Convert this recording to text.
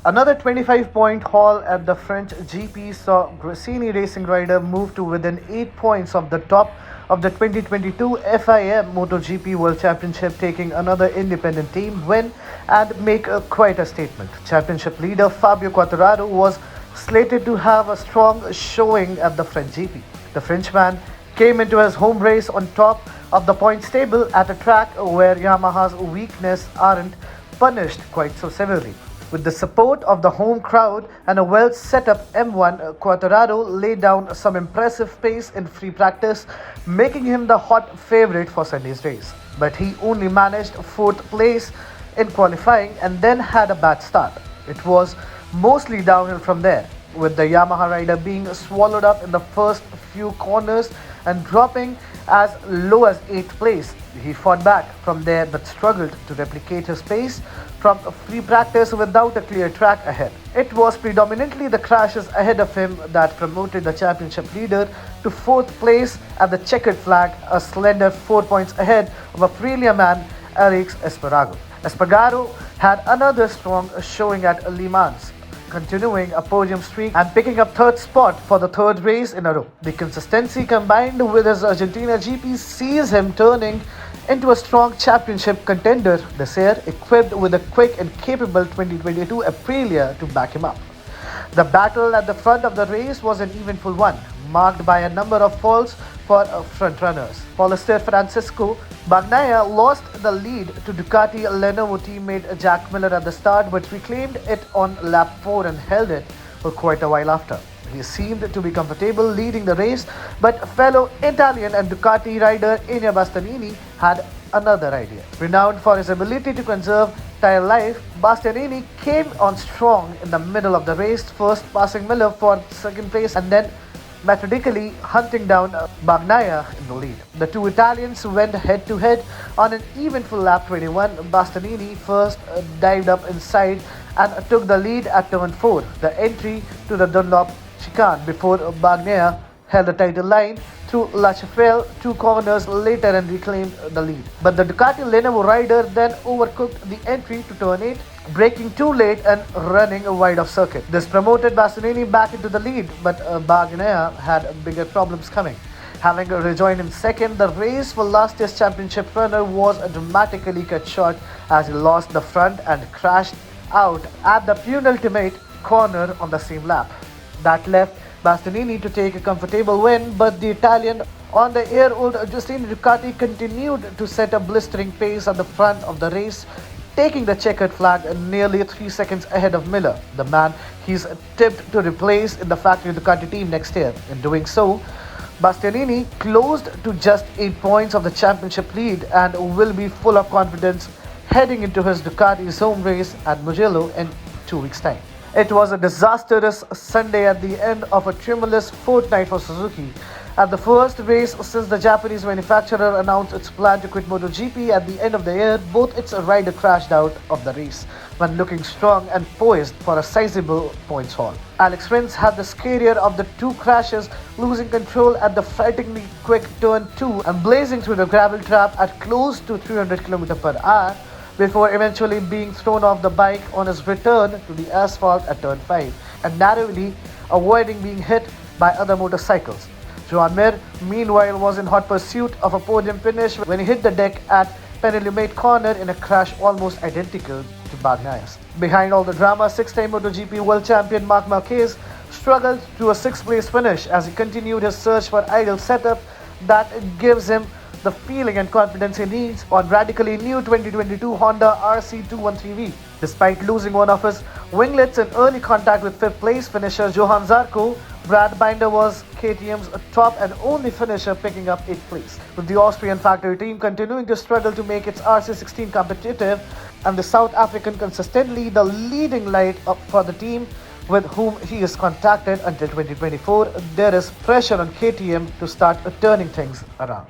Another 25-point haul at the French GP saw Gresini Racing rider move to within 8 points of the top of the 2022 FIM MotoGP World Championship, taking another independent team win and make quite a statement. Championship leader Fabio Quartararo was slated to have a strong showing at the French GP. The Frenchman came into his home race on top of the points table at a track where Yamaha's weaknesses aren't punished quite so severely. With the support of the home crowd and a well set up M1, Quartararo laid down some impressive pace in free practice, making him the hot favorite for Sunday's race. But he only managed 4th place in qualifying and then had a bad start. It was mostly downhill from there, with the Yamaha rider being swallowed up in the first few corners and dropping as low as 8th place. He fought back from there but struggled to replicate his pace from free practice without a clear track ahead. It was predominantly the crashes ahead of him that promoted the championship leader to 4th place at the checkered flag, a slender 4 points ahead of Aprilia man Alex Espargaro. Espargaro had another strong showing at Lemans, continuing a podium streak and picking up 3rd spot for the 3rd race in a row. The consistency combined with his Argentina GP sees him turning into a strong championship contender this year, equipped with a quick and capable 2022 Aprilia to back him up. The battle at the front of the race was an eventful one, marked by a number of falls for frontrunners. Polistir Francisco Bagnaia lost the lead to Ducati Lenovo teammate Jack Miller at the start, but reclaimed it on lap 4 and held it for quite a while after. He seemed to be comfortable leading the race, but fellow Italian and Ducati rider Enea Bastianini had another idea. Renowned for his ability to conserve tire life, Bastianini came on strong in the middle of the race, first passing Miller for 2nd place and then methodically hunting down Bagnaia in the lead. The two Italians went head-to-head on an eventful lap 21. Bastianini first dived up inside and took the lead at turn 4, the entry to the Dunlop chicane, before Bagnaia held the title line through La Chapelle 2 corners later and reclaimed the lead. But the Ducati Lenovo rider then overcooked the entry to turn 8, braking too late and running wide of circuit. This promoted Bastianini back into the lead, but Bagnaia had bigger problems coming. Having rejoined in 2nd, the race for last year's championship runner was dramatically cut short as he lost the front and crashed out at the penultimate corner on the same lap. That left Bastianini to take a comfortable win, but the Italian on the year-old Gresini Ducati continued to set a blistering pace at the front of the race, taking the checkered flag nearly 3 seconds ahead of Miller, the man he's tipped to replace in the factory Ducati team next year. In doing so, Bastianini closed to just 8 points of the championship lead and will be full of confidence heading into his Ducati's home race at Mugello in 2 weeks' time. It was a disastrous Sunday at the end of a tumultuous fortnight for Suzuki. At the first race since the Japanese manufacturer announced its plan to quit MotoGP at the end of the year, both its rider crashed out of the race when looking strong and poised for a sizable points haul. Alex Rins had the scarier of the 2 crashes, losing control at the frighteningly quick turn 2 and blazing through the gravel trap at close to 300 km/h, before eventually being thrown off the bike on his return to the asphalt at turn 5 and narrowly avoiding being hit by other motorcycles. Joan Mir, meanwhile, was in hot pursuit of a podium finish when he hit the deck at penultimate corner in a crash almost identical to Bagnaia's. Behind all the drama, 6-time MotoGP World Champion Marc Marquez struggled to a 6th place finish as he continued his search for ideal setup that gives him the feeling and confidence he needs on radically new 2022 Honda RC213V. Despite losing one of his winglets in early contact with 5th place finisher Johan Zarco, Brad Binder was KTM's top and only finisher, picking up 8th place. With the Austrian factory team continuing to struggle to make its RC16 competitive and the South African consistently the leading light up for the team with whom he is contacted until 2024, there is pressure on KTM to start turning things around.